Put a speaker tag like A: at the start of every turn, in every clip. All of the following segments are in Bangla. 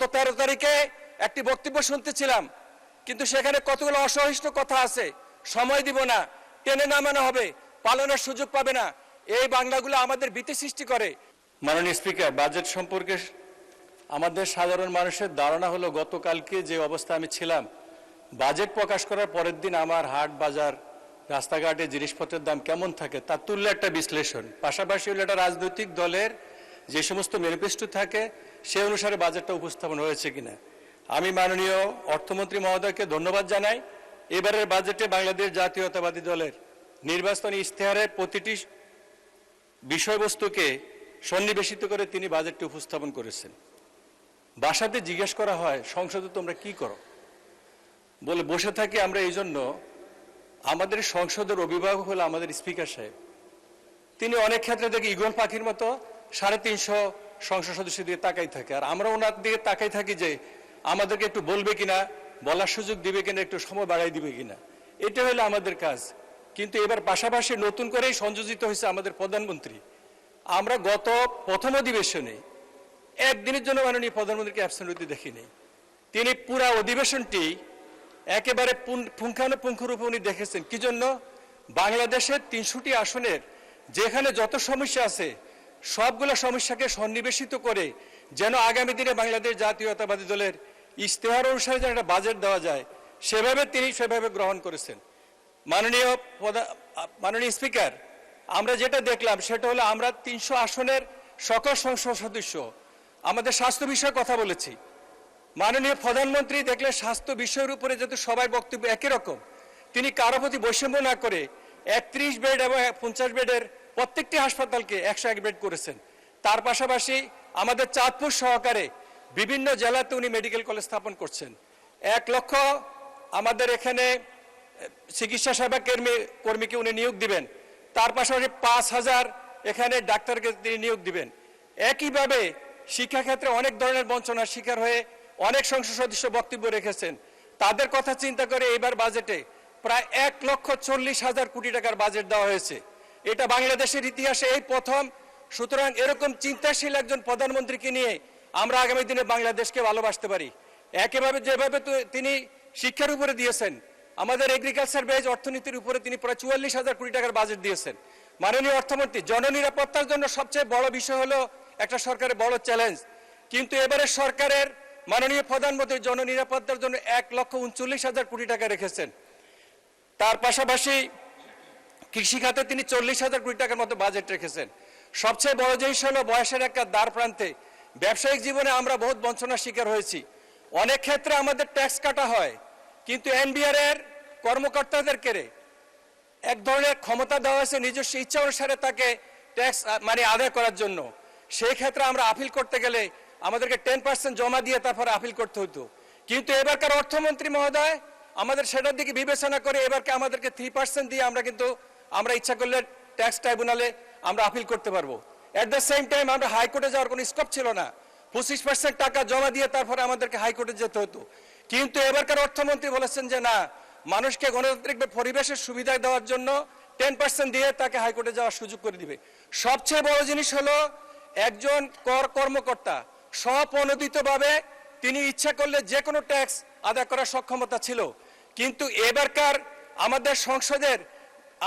A: গত 13 তারিখে একটি বক্তব্য শুনতেছিলাম, কিন্তু সেখানে কতগুলো অসহিষ্ণু কথা আছে। সময় দিব না, টেনে নামানো হবে, পালনের সুযোগ পাবে না, এই বাংলাগুলো আমাদের ভীতি সৃষ্টি করে। মাননীয় স্পিকার, বাজেট সম্পর্কে আমাদের সাধারণ মানুষের ধারণা হলো, গতকালকে যে অবস্থা আমি ছিলাম, বাজেট প্রকাশ করার পরের দিন আমার হাট বাজার রাস্তাঘাটে জিনিসপত্রের দাম কেমন থাকে তার তুল্য একটা বিশ্লেষণ, পাশাপাশি হলো একটা রাজনৈতিক দলের যে সমস্ত ম্যানিফেস্টো থাকে সে অনুসারে বাজেটটা উপস্থাপন হয়েছে কিনা। আমি মাননীয় অর্থমন্ত্রী মহোদয়কে ধন্যবাদ জানাই। এবারের বাজেটে বাংলাদেশ জাতীয়তাবাদী দলের নির্বাচনী ইশতেহারের প্রতিটি বিষয়বস্তুকে সন্নিবেশিত করে তিনি বাজেটটি উপস্থাপন করেছেন। বাসাতে জিজ্ঞেস করা হয়, সংসদে তোমরা কি করো, বলে বসে থাকি আমরা। এই জন্য আমাদের সংসদের অভিভাবক হলো আমাদের স্পিকার সাহেব। তিনি অনেক ক্ষেত্রে দেখি ঈগল পাখির মতো 350 সংসদ সদস্য দিয়ে তাকাই থাকে, আর আমরা ওনার দিকে তাকাই থাকি যে আমাদেরকে একটু বলবে কিনা, বলার সুযোগ দিবে কিনা, একটু সময় বাড়াই দিবে কিনা। এটা হলো আমাদের কাজ। কিন্তু এবার পাশাপাশি নতুন করেই সংযোজিত হয়েছে আমাদের প্রধানমন্ত্রী। আমরা গত প্রথম অধিবেশনে একদিনের জন্য মাননীয় প্রধানমন্ত্রীকে অ্যাবসেন্ট দেখিনি। তিনি পুরা অধিবেশনটি একেবারে পুঙ্খানুপুঙ্খরূপে উনি দেখেছেন। কি জন্য? বাংলাদেশের 300টি আসনের যেখানে যত সমস্যা আছে সবগুলো সমস্যাকে সন্নিবেশিত করে যেন আগামী দিনে বাংলাদেশ জাতীয়তাবাদী দলের ইশতেহার অনুসারে যেন একটা বাজেট দেওয়া যায়, তিনি সেভাবে গ্রহণ করেছেন। মাননীয় স্পিকার, আমরা যেটা দেখলাম সেটা হলো, আমরা 300 আসনের সকল সংসদ সদস্য আমাদের স্বাস্থ্য বিষয়ে কথা বলেছি। মাননীয় প্রধানমন্ত্রী দেখলে স্বাস্থ্য বিষয়ের উপরে যেহেতু সবাই বক্তব্য একই রকম, তিনি কারো প্রতি বৈষম্য না করে 31 বেড এবং 50 বেডের প্রত্যেকটি হাসপাতালকে 101 বেড করেছেন। তার পাশাপাশি আমাদের চাঁদপুর সহকারে বিভিন্ন জেলাতে উনি মেডিকেল কলেজ স্থাপন করছেন। 1 লক্ষ আমাদের এখানে চিকিৎসা সেবা কর্মীকে উনি নিয়োগ দিবেন। তার পাশাপাশি 5000 এখানে ডাক্তারকে তিনি নিয়োগ দিবেন। একইভাবে শিক্ষাক্ষেত্রে অনেক ধরনের বঞ্চনার শিকার হয়ে অনেক সংসদ সদস্য বক্তব্য রেখেছেন। তাদের কথা চিন্তা করে এবার বাজেটে প্রায় 1,40,000 কোটি টাকার বাজেট দেওয়া হয়েছে। এটা বাংলাদেশের ইতিহাসে এই প্রথম। সুতরাং এরকম চিন্তাশীল একজন প্রধানমন্ত্রীকে নিয়ে আমরা আগামী দিনে বাংলাদেশকে ভালোবাসতে পারি। একেভাবে যেভাবে তিনি শিক্ষার উপরে দিয়েছেন, আমাদের এগ্রিকালচার বেজ অর্থনীতির উপরে তিনি প্রায় 44,000 কোটি টাকার বাজেট দিয়েছেন। মাননীয় অর্থমন্ত্রী, জননিরাপত্তার জন্য সবচেয়ে বড় বিষয় হলো একটা সরকারের বড় চ্যালেঞ্জ। কিন্তু এবারে সরকারের মাননীয় প্রধানমন্ত্রী জননিরাপত্তার জন্য 1,39,000 কোটি টাকা রেখেছেন। তার পাশাপাশি কৃষি খাতে তিনি 40,000 কোটি টাকার মতো বাজেট রেখেছেন। সবচেয়ে বড় জিনিস হলো, বয়সের একটা দ্বার প্রান্তে ব্যবসায়িক জীবনে আমরা বহুত বঞ্চনার শিকার হয়েছি। অনেক ক্ষেত্রে আমাদের ট্যাক্স কাটা হয়, কিন্তু এনবিআর এর কর্মকর্তাদেরকে এক ধরনের ক্ষমতা দেওয়া হয়েছে নিজস্ব ইচ্ছা অনুসারে তাকে ট্যাক্স আদায় করার জন্য। সেই ক্ষেত্রে আমরা আপিল করতে গেলে আমাদেরকে 10% জমা দিয়ে তারপরে আপিল করতে হতো। কিন্তু এবারকার অর্থমন্ত্রী মহোদয় আমাদের সেটার দিকে বিবেচনা করে এবারকে আমাদেরকে 3% দিয়ে আমরা ইচ্ছা করলে ট্যাক্স ট্রাইব্যুনালে আমরা আপিল করতে পারবো। এট দ্য সেম টাইম আমরা হাইকোর্টে যাওয়ার কোনো স্কোপ ছিল না। 25% টাকা জমা দিয়ে তারপরে আমাদেরকে হাইকোর্টে যেতে হতো। কিন্তু এবারকার অর্থমন্ত্রী বলেছেন যে না, মানুষকে গণতান্ত্রিক পরিবেশের সুবিধা দেওয়ার জন্য 10% দিয়ে তাকে হাইকোর্টে যাওয়ার সুযোগ করে দিবে। সবচেয়ে বড় জিনিস হলো, একজন কর্মকর্তা স্বপ্রণোদিতভাবে তিনি ইচ্ছা করলে যে কোনো ট্যাক্স আদায় করার সক্ষমতা ছিল। কিন্তু এবারকার আমাদের সংসদের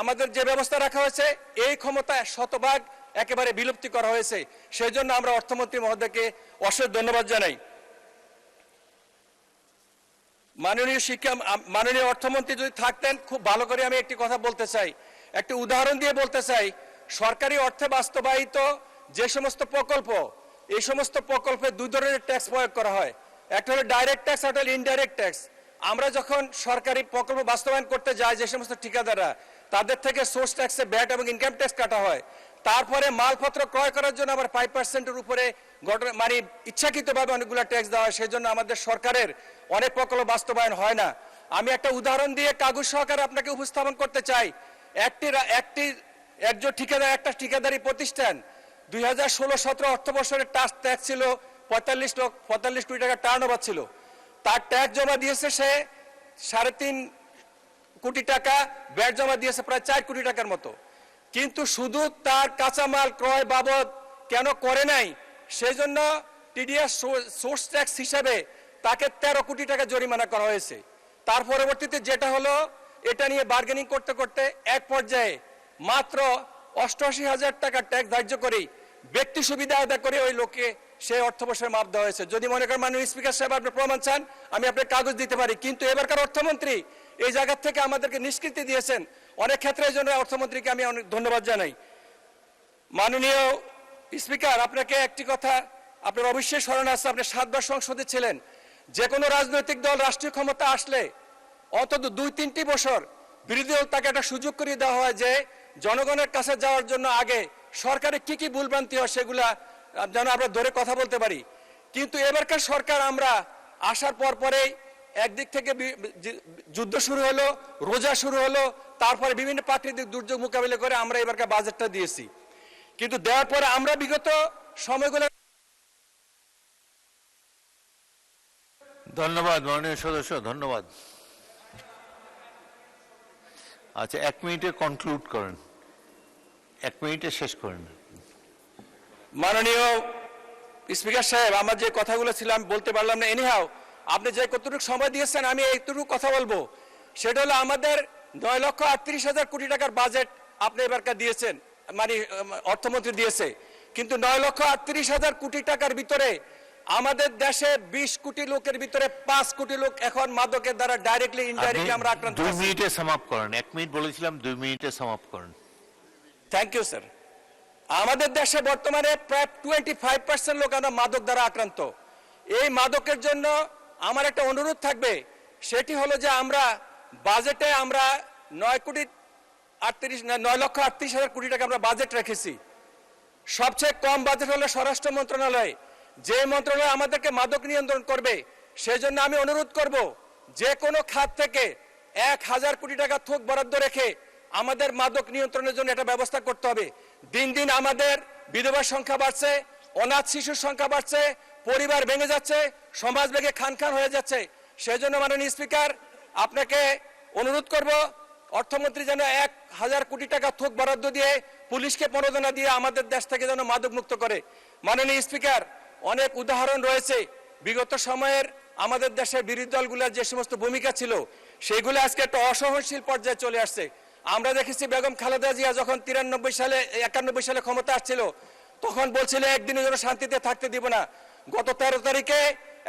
A: আমাদের যে ব্যবস্থা রাখা হয়েছে, এই ক্ষমতা শতভাগ একেবারে বিলুপ্তি করা হয়েছে। সেই জন্য আমরা অর্থমন্ত্রী মহোদয়কে অশেষ ধন্যবাদ জানাই। মাননীয় অর্থমন্ত্রী যদি থাকতেন, খুব ভালো করে আমি একটি কথা বলতে চাই, একটি উদাহরণ দিয়ে বলতে চাই। সরকারি অর্থে বাস্তবায়িত যে সমস্ত প্রকল্প, এই সমস্ত প্রকল্পে 2 ধরনের ট্যাক্স প্রয়োগ করা হয়। একটা হলো ডাইরেক্ট ট্যাক্স, একটা হলো ইনডাইরেক্ট ট্যাক্স। আমরা যখন সরকারি প্রকল্প বাস্তবায়ন করতে যাই, যে সমস্ত ঠিকাদাররা, তাদের থেকে সোর্স ট্যাক্সে ভ্যাট এবং ইনকাম ট্যাক্স কাটা হয়। তারপরে মালপত্র ক্রয় করার জন্য আবার 5%-এর উপরে ইচ্ছাকৃতভাবে অনেকগুলো ট্যাক্স দেওয়া হয়। সেই জন্য আমাদের সরকারের অনেক প্রকল্প বাস্তবায়ন হয় না। আমি একটা উদাহরণ দিয়ে কাগজ সহকারে আপনাকে উপস্থাপন করতে চাই। একটা ঠিকাদারি প্রতিষ্ঠান 2016-17 অর্থবর্ষের ট্যাক্স ছিল 45 কোটি টাকা টার্নওভার ছিল। তার ট্যাক্স জমা দিয়েছে সে 3.5 কোটি টাকা, ভ্যাট জমা দিয়েছে প্রায় 4 কোটি টাকার মতো। কিন্তু শুধু তার কাঁচামাল ক্রয় বাবদ কেন করে নাই, সেই জন্য টিডিএস সোর্স ট্যাক্স হিসাবে তাকে 13 কোটি টাকা জরিমানা করা হয়েছে। তার পরবর্তীতে যেটা হলো, এটা নিয়ে বার্গেনিং করতে করতে এক পর্যায়ে মাত্র 88,000 টাকা ট্যাক্স ধার্য করে ব্যক্তি সুবিধা আদায় করে ওই লোককে সেই অর্থবর্ষের মাপ দেওয়া হয়েছে। যদি মনে করেন মাননীয় স্পিকার সাহেব আপনি প্রমাণ চান, আমি আপনাকে কাগজ দিতে পারি, কিন্তু এবারকার অর্থমন্ত্রী এই জায়গা থেকে আমাদেরকে নিষ্কৃতি দিয়েছেন। অনেক ক্ষেত্রে এই জন্য অর্থমন্ত্রীকে আমি অনেক ধন্যবাদ জানাই। মাননীয় স্পিকার, আপনাকে একটি কথা আপনার অবশ্যই স্মরণ আছে, আপনি 7 বার সংসদে ছিলেন। যে কোনো রাজনৈতিক দল রাষ্ট্রীয় ক্ষমতা আসলে অন্তত 2-3টি বছর বিরোধী দল তাকে একটা সুযোগ করে দেওয়া হয় যে জনগণের কাছে যাওয়ার জন্য আগে সরকারের কি কি ভুলভ্রান্তি হয় সেগুলা যেন আমরা ধরে কথা বলতে পারি। কিন্তু এবারকার সরকার আমরা আসার পর পরেই একদিক থেকে যুদ্ধ শুরু হলো, রোজা শুরু হলো, তারপরে বিভিন্ন প্রাকৃতিক দুর্যোগ মোকাবিলা করে আমরা এবারকার বাজেটটা দিয়েছি। কিন্তু দেওয়ার পরে আমরা বিগত সময়গুলো।
B: ধন্যবাদ মাননীয় সদস্য, ধন্যবাদ। আচ্ছা, 1 মিনিটে কনক্লুড করেন, 1 মিনিটে শেষ করেন।
A: মাননীয় স্পিকার সাহেব, আমার যে কথাগুলো ছিল আমি বলতে পারলাম না। এনিহাও আপনি যে কতটুকু সময় দিয়েছেন আমি এইটুকু কথা বলবো। সেটা হলো আমাদের 9,38,000 কোটি টাকার বাজেট আপনি এবারকার দিয়েছেন, মানে অর্থমন্ত্রী দিয়েছে। কিন্তু 9,38,000 কোটি টাকার ভিতরে আমাদের দেশে 20 কোটি লোকের ভিতরে 5 কোটি লোক এখন মাদকের দ্বারা ডাইরেক্টলি ইনডাইরেক্টলি আমরা আক্রান্ত।
B: 2 মিনিটে সমাপ্ত করেন, 1 মিনিট বলেছিলাম, 2 মিনিটে সমাপ্ত করেন।
A: Thank you sir. আমাদের দেশে বর্তমানে প্রায় 25% লোক আমরা মাদক দ্বারা আক্রান্ত। এই মাদকের জন্য আমার একটা অনুরোধ থাকবে, সেটি হলো যে আমরা বাজেটে আমরা 9,38,000 কোটি টাকা আমরা বাজেট রেখেছি। সবচেয়ে কম বাজেট হলো স্বরাষ্ট্র মন্ত্রণালয়, যে মন্ত্রণালয় আমাদেরকে মাদক নিয়ন্ত্রণ করবে। সেজন্য আমি অনুরোধ করব যে কোনো খাত থেকে 1,000 কোটি টাকা থোক বরাদ্দ রেখে আমাদের মাদক নিয়ন্ত্রণের জন্য এটা ব্যবস্থা করতে হবে। দিন দিন আমাদের বিধবার সংখ্যা বাড়ছে, অনাথ শিশুর সংখ্যা বাড়ছে, পরিবার ভেঙে যাচ্ছে, সমাজ ভেঙে খান খান হয়ে যাচ্ছে। সেজন্য মাননীয় স্পিকার আপনাকে অনুরোধ করব, অর্থমন্ত্রী যেন 1,000 কোটি টাকা থোক বরাদ্দ দিয়ে পুলিশকে প্রণোদনা দিয়ে আমাদের দেশ থেকে যেন মাদক মুক্ত করে। মাননীয় স্পিকার, অনেক উদাহরণ রয়েছে বিগত সময়ের আমাদের দেশের বিরোধী দলগুলোর যে সমস্ত ভূমিকা ছিল সেগুলো আজকে একটা অসহনশীল পর্যায়ে চলে আসছে। আমরা দেখেছি বেগম খালেদা জিয়া যখন 91 সালে ক্ষমতা আসছিল তখন বলছিল একদিনের জন্য শান্তিতে থাকতে দিব না। গত 13 তারিখে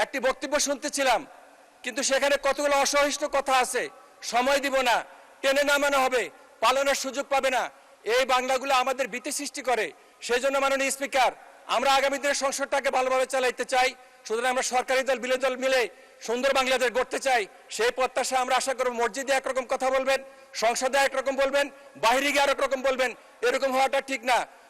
A: একটি বক্তব্য শুনতেছিলাম, কিন্তু সেখানে কতগুলো অসহিষ্ণু কথা আছে। সময় দিব না, টেনে নামানো হবে, পালনের সুযোগ পাবে না, এই বাংলাগুলো আমাদের ভীতি সৃষ্টি করে। সেই জন্য মাননীয় স্পিকার, আমরা আগামী দিনের সংসদটাকে ভালোভাবে চালাইতে চাই। সুতরাং আমরা সরকারি দল বিরোধী দল মিলে সুন্দর বাংলাদেশ গড়তে চাই। সেই প্রত্যাশা আমরা আশা করব মসজিদে একরকম কথা বলবেন, সংসদে একরকম বলবেন, বাইরে গিয়ে আরেক রকম বলবেন, এরকম হওয়াটা ঠিক না।